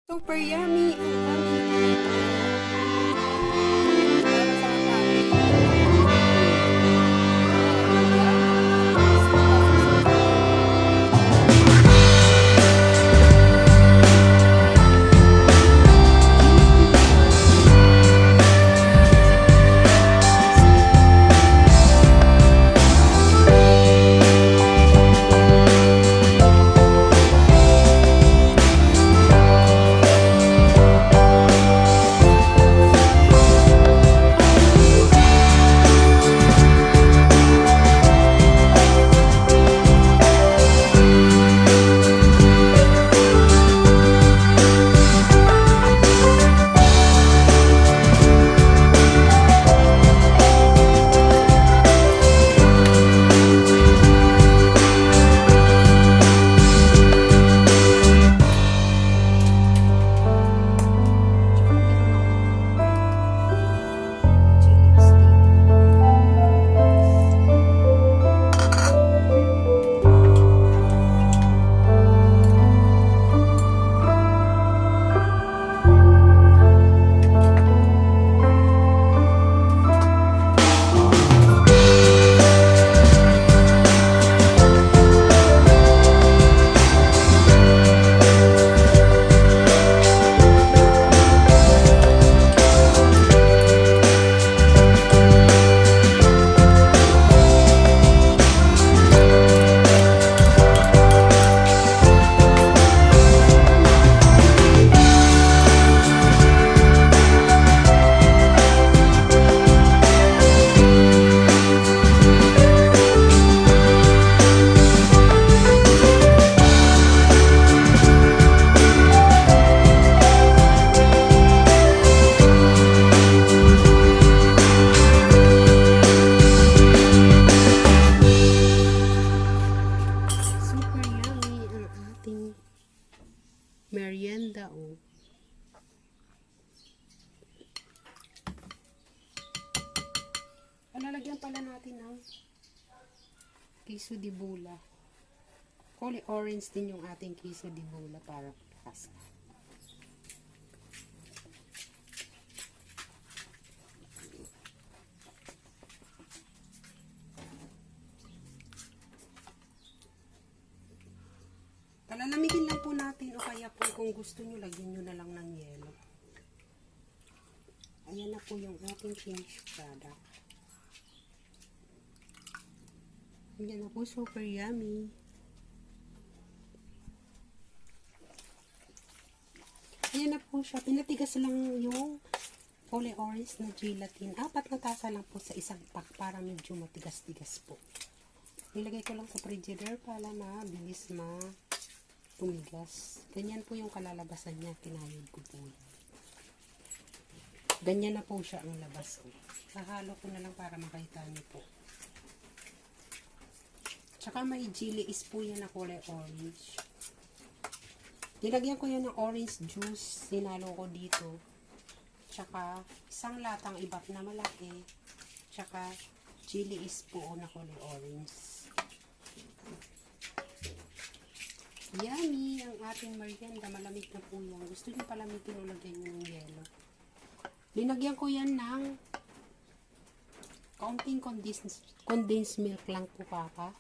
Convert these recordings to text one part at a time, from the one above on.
Super yummy ang aming merienda oh. Lalagyan pala natin ng queso de bola. Kulay orange din yung ating queso de bola para pakas. Palalamitin lang po natin o kaya po kung gusto nyo, lagyan nyo na lang ng yelo. Ayan na po yung ating finished product. Ayan na po, super yummy. Ayan na po siya. Pinatigas lang yung kulay orange na gelatin. 4 na tasa lang po sa isang pack para medyo matigas-tigas po. Nilagay ko lang sa frigidaire para na bilis tumigas. Ganyan po yung kalalabasan niya. Kinayod ko po. Ganyan na po siya ang labas ko. Hahalo ko na lang para makita niyo po. Tsaka may chili is po yan na kulay orange. Nilagyan ko yan ng orange juice. Sinalo ko dito. Tsaka isang latang ibap na malaki. Tsaka chili is po na kulay orange. Yummy ang ating merienda. Malamig na po yan. Gusto nyo palamitin o lagyan nyo ng yelo. Linagyan ko yan ng kaunting condensed milk lang po papa.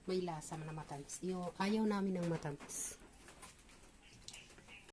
May lasa na matamis. Ayaw namin ng matamis.